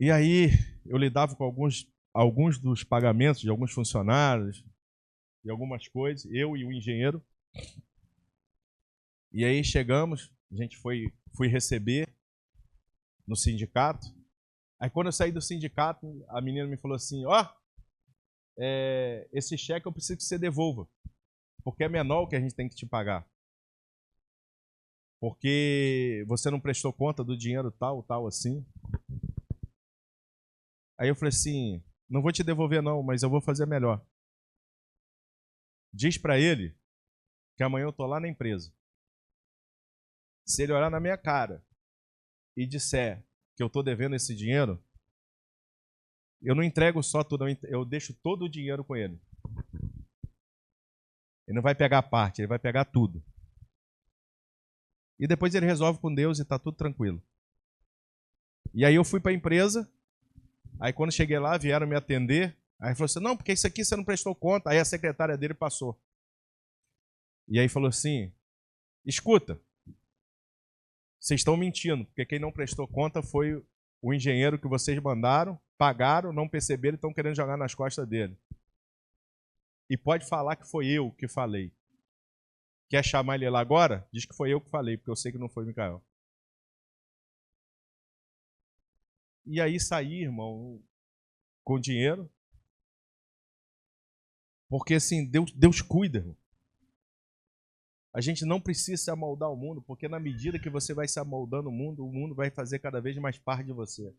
E aí eu lidava com alguns dos pagamentos de alguns funcionários e algumas coisas, eu e o engenheiro. E aí chegamos, a gente fui receber no sindicato. Aí quando eu saí do sindicato, a menina me falou assim, esse cheque eu preciso que você devolva, porque é menor o que a gente tem que te pagar. Porque você não prestou conta do dinheiro tal, assim. Aí eu falei assim, não vou te devolver não, mas eu vou fazer melhor. Diz para ele que amanhã eu tô lá na empresa. Se ele olhar na minha cara e disser que eu tô devendo esse dinheiro, eu não entrego só tudo, eu deixo todo o dinheiro com ele. Ele não vai pegar a parte, ele vai pegar tudo. E depois ele resolve com Deus e tá tudo tranquilo. E aí eu fui para a empresa, aí quando cheguei lá, vieram me atender, aí falou assim, não, porque isso aqui você não prestou conta. Aí a secretária dele passou. E aí falou assim, escuta, vocês estão mentindo, porque quem não prestou conta foi o engenheiro que vocês mandaram, pagaram, não perceberam e estão querendo jogar nas costas dele. E pode falar que foi eu que falei. Quer chamar ele lá agora? Diz que foi eu que falei, porque eu sei que não foi o Micael. E aí saí, irmão, com dinheiro. Porque assim, Deus cuida, irmão. A gente não precisa se amoldar ao mundo, porque na medida que você vai se amoldando o mundo vai fazer cada vez mais parte de você.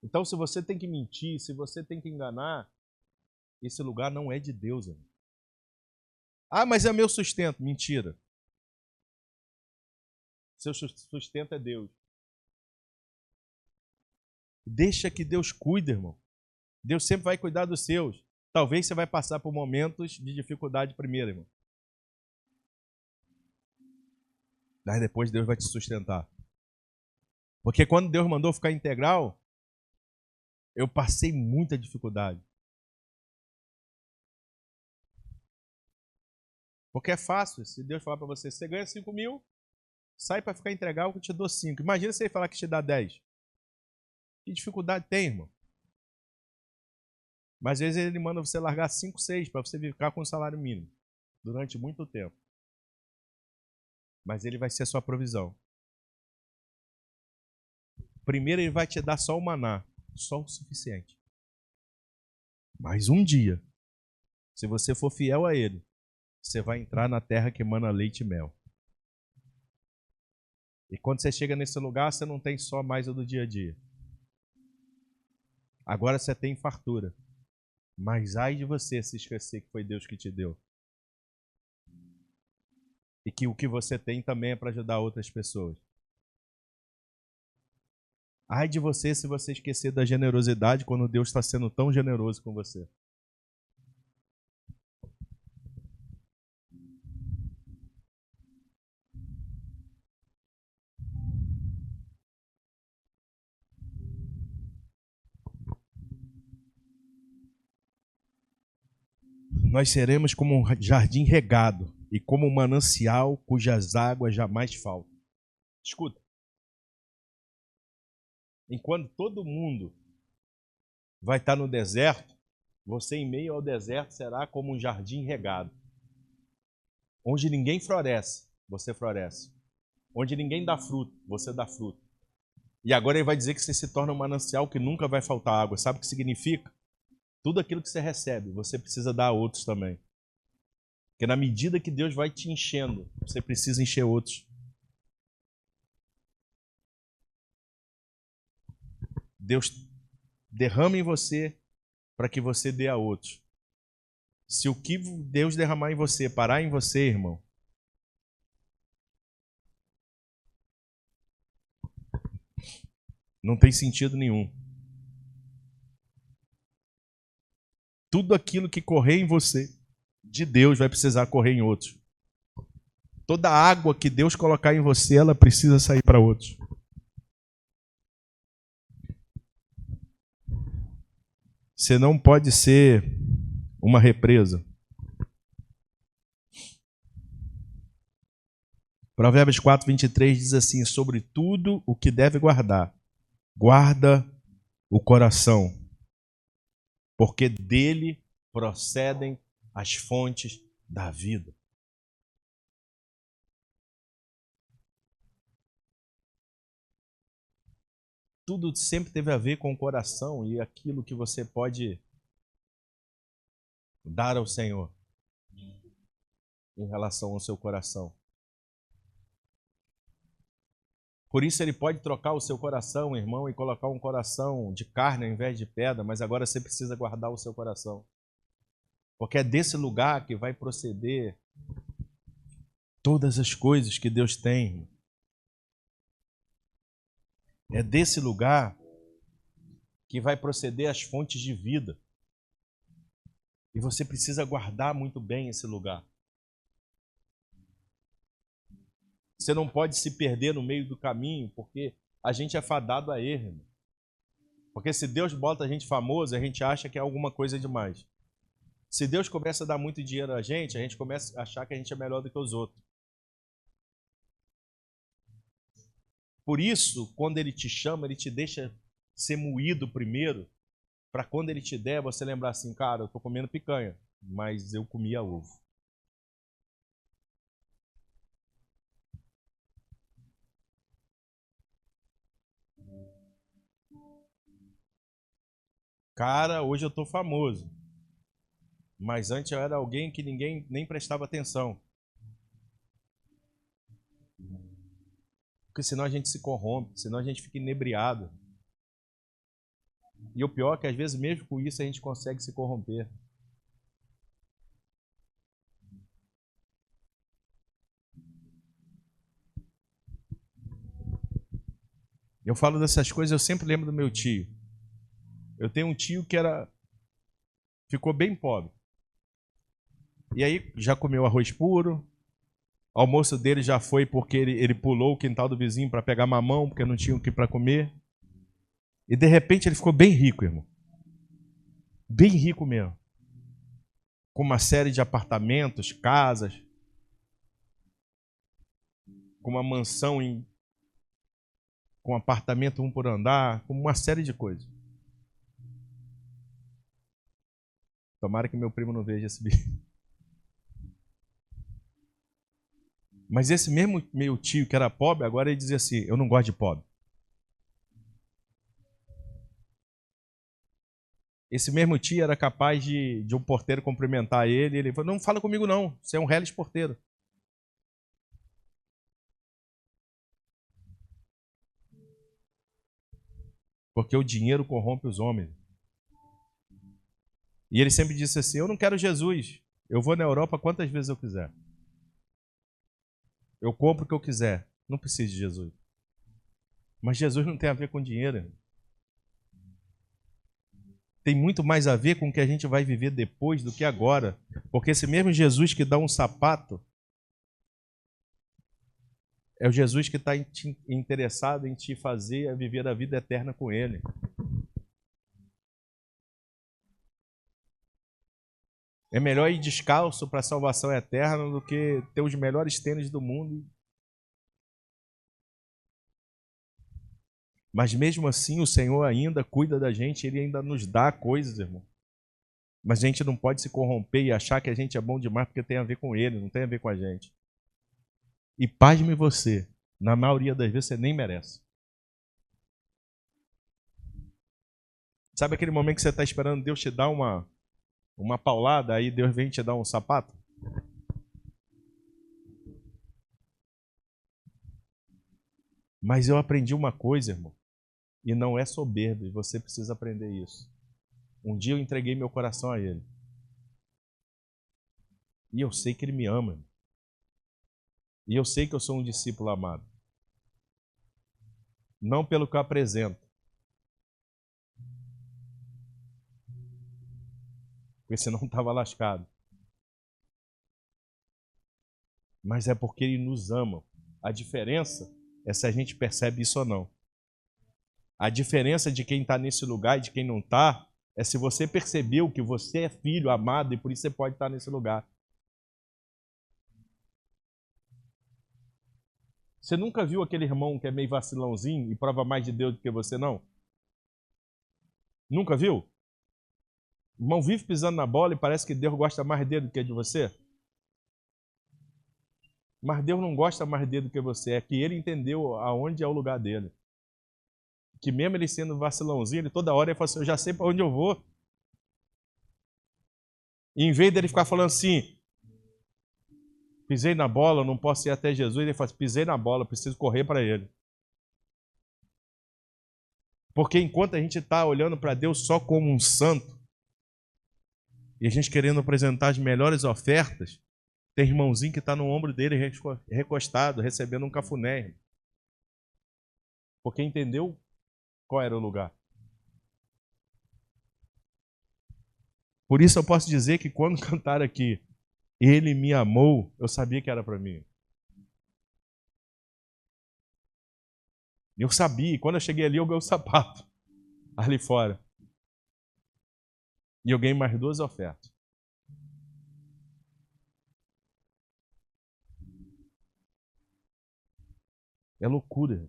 Então, se você tem que mentir, se você tem que enganar, esse lugar não é de Deus, irmão. Mas é meu sustento. Mentira. Seu sustento é Deus. Deixa que Deus cuide, irmão. Deus sempre vai cuidar dos seus. Talvez você vai passar por momentos de dificuldade primeiro, irmão. Mas depois Deus vai te sustentar. Porque quando Deus mandou ficar integral, eu passei muita dificuldade. Porque é fácil. Se Deus falar para você, você ganha 5 mil, sai para ficar integral que eu te dou 5. Imagina se ele falar que te dá 10. Que dificuldade tem, irmão? Mas às vezes ele manda você largar 5, 6 para você ficar com o salário mínimo durante muito tempo. Mas ele vai ser a sua provisão. Primeiro ele vai te dar só o maná, só o suficiente. Mas um dia, se você for fiel a ele, você vai entrar na terra que emana leite e mel. E quando você chega nesse lugar, você não tem só mais o do dia a dia. Agora você tem fartura. Mas ai de você se esquecer que foi Deus que te deu. E que o que você tem também é para ajudar outras pessoas. Ai de você se você esquecer da generosidade quando Deus está sendo tão generoso com você. Nós seremos como um jardim regado e como um manancial cujas águas jamais faltam. Escuta. Enquanto todo mundo vai estar no deserto, você em meio ao deserto será como um jardim regado. Onde ninguém floresce, você floresce. Onde ninguém dá fruto, você dá fruto. E agora ele vai dizer que você se torna um manancial que nunca vai faltar água. Sabe o que significa? Tudo aquilo que você recebe, você precisa dar a outros também. Porque na medida que Deus vai te enchendo, você precisa encher outros. Deus derrama em você para que você dê a outros. Se o que Deus derramar em você parar em você, irmão, não tem sentido nenhum. Tudo aquilo que correr em você, de Deus, vai precisar correr em outros. Toda a água que Deus colocar em você, ela precisa sair para outros. Você não pode ser uma represa. Provérbios 4, 23 diz assim: sobre tudo o que deve guardar, guarda o coração, porque dele procedem as fontes da vida. Tudo sempre teve a ver com o coração e aquilo que você pode dar ao Senhor em relação ao seu coração. Por isso ele pode trocar o seu coração, irmão, e colocar um coração de carne ao invés de pedra, mas agora você precisa guardar o seu coração. Porque é desse lugar que vai proceder todas as coisas que Deus tem. É desse lugar que vai proceder as fontes de vida. E você precisa guardar muito bem esse lugar. Você não pode se perder no meio do caminho, porque a gente é fadado a erro. Irmão. Porque se Deus bota a gente famoso, a gente acha que é alguma coisa demais. Se Deus começa a dar muito dinheiro a gente começa a achar que a gente é melhor do que os outros. Por isso, quando Ele te chama, Ele te deixa ser moído primeiro, para quando Ele te der, você lembrar assim, cara, eu estou comendo picanha, mas eu comia ovo. Cara, hoje eu estou famoso, mas antes eu era alguém que ninguém nem prestava atenção. Porque senão a gente se corrompe, senão a gente fica inebriado. E o pior é que às vezes mesmo com isso a gente consegue se corromper. Eu falo dessas coisas, eu sempre lembro do meu tio. Eu tenho um tio que ficou bem pobre. E aí já comeu arroz puro. O almoço dele já foi porque ele pulou o quintal do vizinho para pegar mamão, porque não tinha o que para comer. E de repente ele ficou bem rico, irmão. Bem rico mesmo. Com uma série de apartamentos, casas. Com uma mansão, com um apartamento um por andar, com uma série de coisas. Tomara que meu primo não veja esse vídeo. Mas esse mesmo meu tio que era pobre, agora ele dizia assim, eu não gosto de pobre. Esse mesmo tio era capaz de um porteiro cumprimentar ele, e ele falou, não fala comigo não, você é um reles porteiro. Porque o dinheiro corrompe os homens. E ele sempre disse assim, eu não quero Jesus, eu vou na Europa quantas vezes eu quiser. Eu compro o que eu quiser, não preciso de Jesus. Mas Jesus não tem a ver com dinheiro. Tem muito mais a ver com o que a gente vai viver depois do que agora. Porque esse mesmo Jesus que dá um sapato é o Jesus que está interessado em te fazer viver a vida eterna com Ele. É melhor ir descalço para a salvação eterna do que ter os melhores tênis do mundo. Mas mesmo assim o Senhor ainda cuida da gente, Ele ainda nos dá coisas, irmão. Mas a gente não pode se corromper e achar que a gente é bom demais porque tem a ver com Ele, não tem a ver com a gente. E pasme você, na maioria das vezes você nem merece. Sabe aquele momento que você está esperando Deus te dar uma paulada, aí Deus vem te dar um sapato? Mas eu aprendi uma coisa, irmão, e não é soberba, e você precisa aprender isso. Um dia eu entreguei meu coração a Ele. E eu sei que Ele me ama. E eu sei que eu sou um discípulo amado. Não pelo que eu apresento. Porque senão estava lascado. Mas é porque Ele nos ama. A diferença é se a gente percebe isso ou não. A diferença de quem está nesse lugar e de quem não está é se você percebeu que você é filho amado e por isso você pode estar nesse lugar. Você nunca viu aquele irmão que é meio vacilãozinho e prova mais de Deus do que você, não? Nunca viu? O irmão vive pisando na bola e parece que Deus gosta mais dele do que de você. Mas Deus não gosta mais dele do que você. É que ele entendeu aonde é o lugar dele. Que mesmo ele sendo vacilãozinho, ele toda hora ele fala assim, eu já sei para onde eu vou. E em vez dele ficar falando assim, pisei na bola, não posso ir até Jesus, ele fala assim, pisei na bola, preciso correr para ele. Porque enquanto a gente está olhando para Deus só como um santo, e a gente querendo apresentar as melhores ofertas, tem irmãozinho que está no ombro dele recostado, recebendo um cafuné. Porque entendeu qual era o lugar. Por isso eu posso dizer que quando cantaram aqui, Ele me amou, eu sabia que era para mim. Eu sabia, e quando eu cheguei ali, eu ganhei o sapato ali fora. E eu ganhei mais 2 ofertas. É loucura.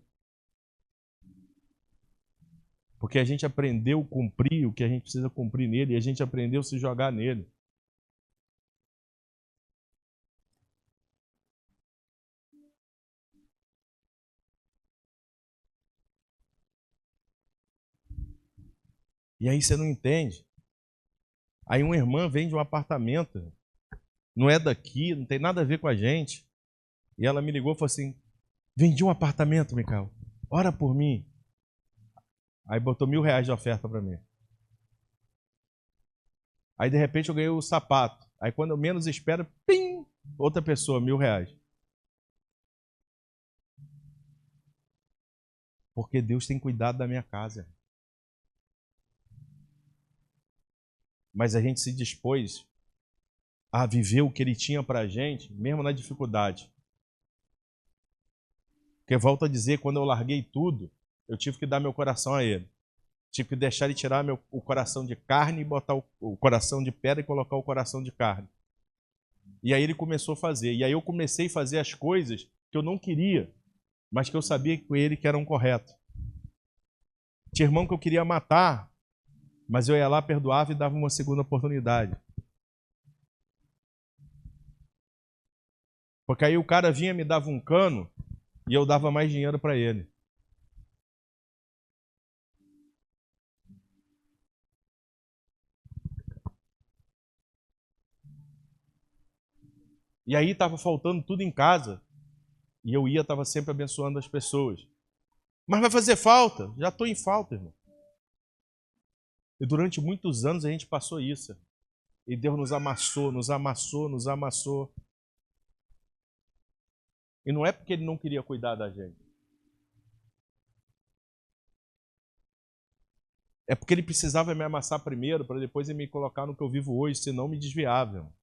Porque a gente aprendeu a cumprir o que a gente precisa cumprir nele, e a gente aprendeu a se jogar nele. E aí você não entende. Aí uma irmã vende um apartamento, não é daqui, não tem nada a ver com a gente. E ela me ligou e falou assim, vendi um apartamento, Micael, ora por mim. Aí botou R$1.000 de oferta para mim. Aí de repente eu ganhei o sapato. Aí quando eu menos espero, pim, outra pessoa, R$1.000. Porque Deus tem cuidado da minha casa. Mas a gente se dispôs a viver o que Ele tinha para a gente, mesmo na dificuldade. Porque volto a dizer, quando eu larguei tudo, eu tive que dar meu coração a Ele. Tive que deixar Ele tirar o coração de carne e botar o coração de pedra e colocar o coração de carne. E aí Ele começou a fazer. E aí eu comecei a fazer as coisas que eu não queria, mas que eu sabia com Ele que eram corretas. Tinha irmão que eu queria matar, mas eu ia lá, perdoava e dava uma segunda oportunidade. Porque aí o cara vinha, me dava um cano e eu dava mais dinheiro para ele. E aí estava faltando tudo em casa. E eu estava sempre abençoando as pessoas. Mas vai fazer falta? Já estou em falta, irmão. E durante muitos anos a gente passou isso. E Deus nos amassou, nos amassou, nos amassou. E não é porque Ele não queria cuidar da gente. É porque Ele precisava me amassar primeiro, para depois Ele me colocar no que eu vivo hoje, senão me desviava, irmão.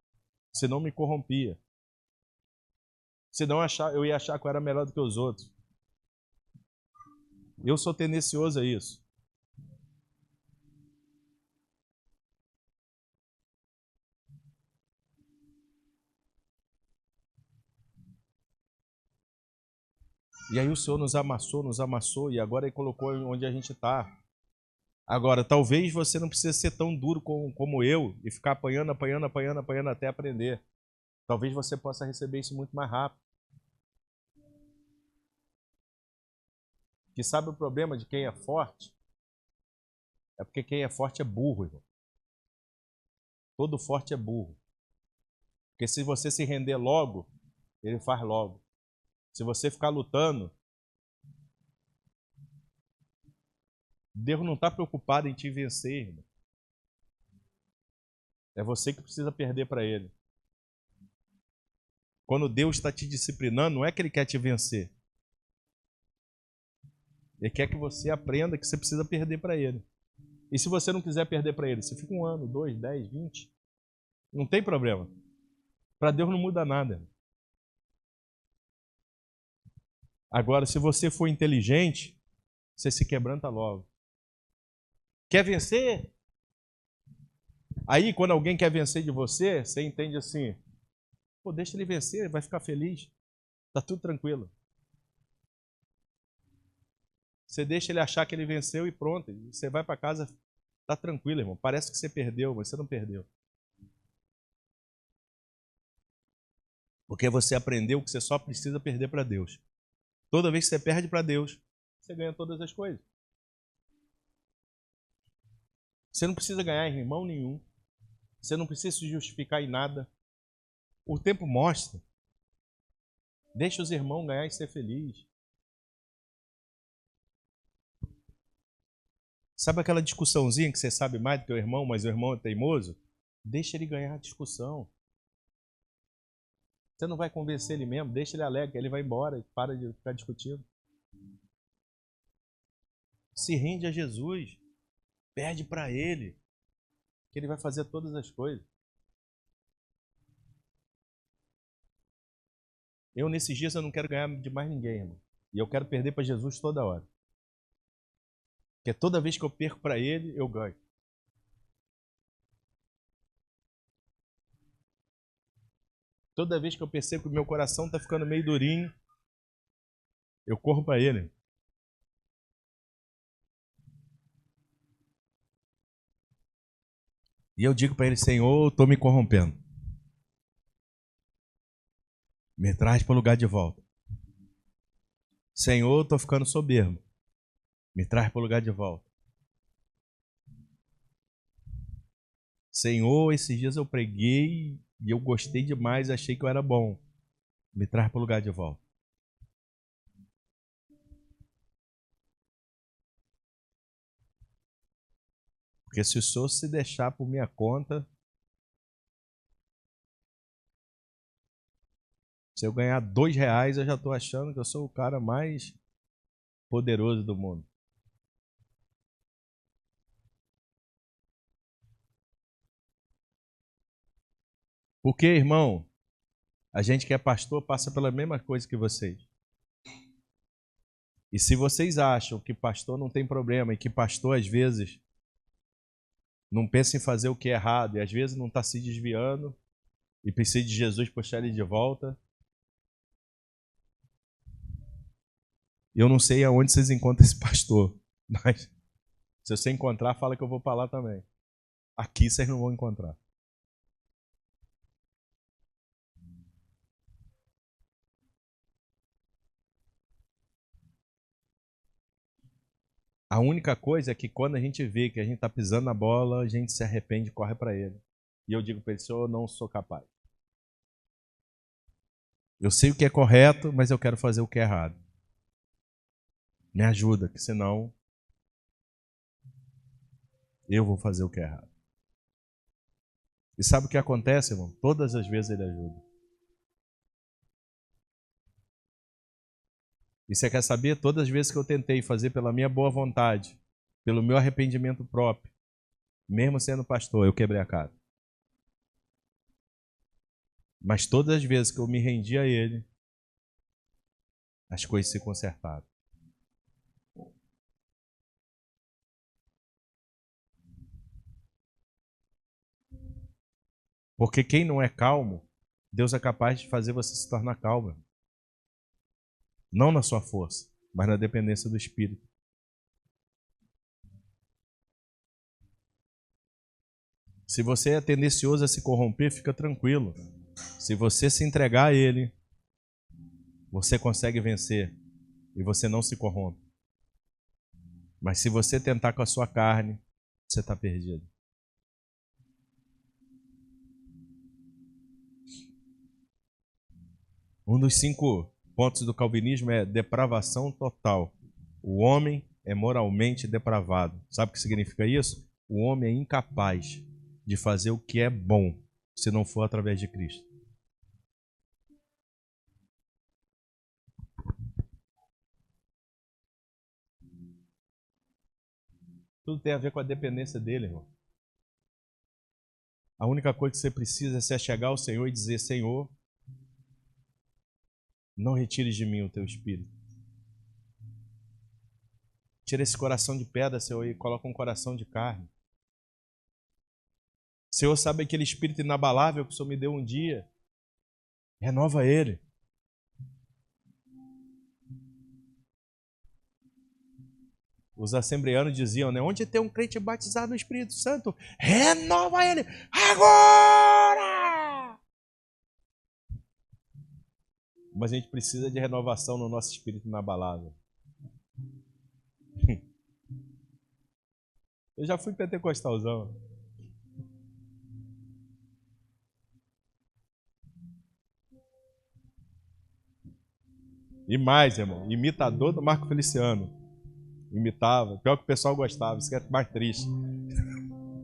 Senão me corrompia. Senão eu ia achar que eu era melhor do que os outros. Eu sou tendencioso a isso. E aí o Senhor nos amassou, e agora Ele colocou onde a gente está. Agora, talvez você não precise ser tão duro como eu e ficar apanhando até aprender. Talvez você possa receber isso muito mais rápido. Que sabe o problema de quem é forte? É porque quem é forte é burro, irmão. Todo forte é burro. Porque se você se render logo, ele faz logo. Se você ficar lutando, Deus não está preocupado em te vencer, irmão. É você que precisa perder para Ele. Quando Deus está te disciplinando, não é que Ele quer te vencer. Ele quer que você aprenda que você precisa perder para Ele. E se você não quiser perder para Ele, você fica 1 ano, 2, 10, 20. Não tem problema. Para Deus não muda nada. Agora, se você for inteligente, você se quebranta logo. Quer vencer? Aí, quando alguém quer vencer de você, você entende assim: pô, deixa ele vencer, ele vai ficar feliz. Tá tudo tranquilo. Você deixa ele achar que ele venceu e pronto. Você vai para casa, tá tranquilo, irmão. Parece que você perdeu, mas você não perdeu. Porque você aprendeu que você só precisa perder para Deus. Toda vez que você perde para Deus, você ganha todas as coisas. Você não precisa ganhar em irmão nenhum. Você não precisa se justificar em nada. O tempo mostra. Deixa os irmãos ganhar e ser feliz. Sabe aquela discussãozinha que você sabe mais do que o irmão, mas o irmão é teimoso? Deixa ele ganhar a discussão. Você não vai convencer ele mesmo, deixa ele alegre, ele vai embora e para de ficar discutindo. Se rende a Jesus, pede para Ele, que Ele vai fazer todas as coisas. Eu, nesses dias, eu não quero ganhar de mais ninguém, irmão. E eu quero perder para Jesus toda hora. Porque toda vez que eu perco para Ele, eu ganho. Toda vez que eu percebo que o meu coração está ficando meio durinho, eu corro para Ele. E eu digo para Ele: Senhor, eu estou me corrompendo. Me traz para o lugar de volta. Senhor, eu estou ficando soberbo. Me traz para o lugar de volta. Senhor, esses dias eu preguei e eu gostei demais, achei que eu era bom. Me traz para o lugar de volta. Porque se o Senhor se deixar por minha conta, se eu ganhar R$2, eu já estou achando que eu sou o cara mais poderoso do mundo. Porque, irmão, a gente que é pastor passa pela mesma coisa que vocês. E se vocês acham que pastor não tem problema e que pastor às vezes não pensa em fazer o que é errado e às vezes não está se desviando e precisa de Jesus puxar ele de volta, eu não sei aonde vocês encontram esse pastor, mas se você encontrar, fala que eu vou para lá também. Aqui vocês não vão encontrar. A única coisa é que quando a gente vê que a gente está pisando na bola, a gente se arrepende e corre para ele. E eu digo para ele: Senhor, eu não sou capaz. Eu sei o que é correto, mas eu quero fazer o que é errado. Me ajuda, que senão eu vou fazer o que é errado. E sabe o que acontece, irmão? Todas as vezes ele ajuda. E você quer saber? Todas as vezes que eu tentei fazer pela minha boa vontade, pelo meu arrependimento próprio, mesmo sendo pastor, eu quebrei a cara. Mas todas as vezes que eu me rendi a ele, as coisas se consertaram. Porque quem não é calmo, Deus é capaz de fazer você se tornar calmo. Não na sua força, mas na dependência do Espírito. Se você é tendencioso a se corromper, fica tranquilo. Se você se entregar a Ele, você consegue vencer e você não se corrompe. Mas se você tentar com a sua carne, você está perdido. Um dos 5 pontos do calvinismo é depravação total. O homem é moralmente depravado. Sabe o que significa isso? O homem é incapaz de fazer o que é bom se não for através de Cristo. Tudo tem a ver com a dependência dele, irmão. A única coisa que você precisa é se achegar ao Senhor e dizer: Senhor, não retires de mim o teu espírito. Tira esse coração de pedra, Senhor, e coloca um coração de carne. Senhor, sabe aquele espírito inabalável que o Senhor me deu um dia? Renova ele. Os assembleanos diziam, né? Onde tem um crente batizado no Espírito Santo, renova ele agora! Mas a gente precisa de renovação no nosso espírito inabalável. Eu já fui pentecostalzão. E mais, irmão, imitador do Marco Feliciano. Imitava, pior que o pessoal gostava, isso que é mais triste.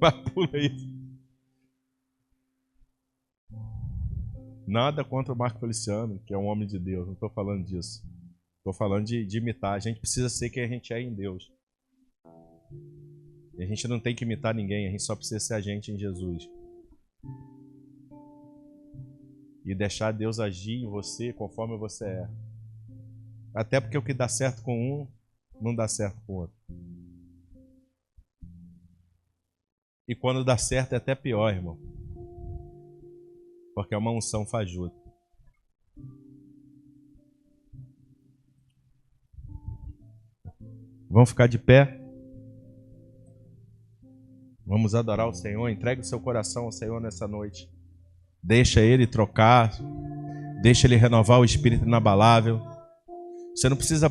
Mas pula isso. Nada contra o Marco Feliciano, que é um homem de Deus, não estou falando disso. Estou falando de imitar. A gente precisa ser quem a gente é em Deus. E a gente não tem que imitar ninguém, a gente só precisa ser a gente em Jesus. E deixar Deus agir em você conforme você é. Até porque o que dá certo com um, não dá certo com o outro. E quando dá certo é até pior, irmão. Porque é uma unção fajuta. Vamos ficar de pé? Vamos adorar o Senhor. Entregue o seu coração ao Senhor nessa noite. Deixa Ele trocar. Deixa Ele renovar o espírito inabalável. Você não precisa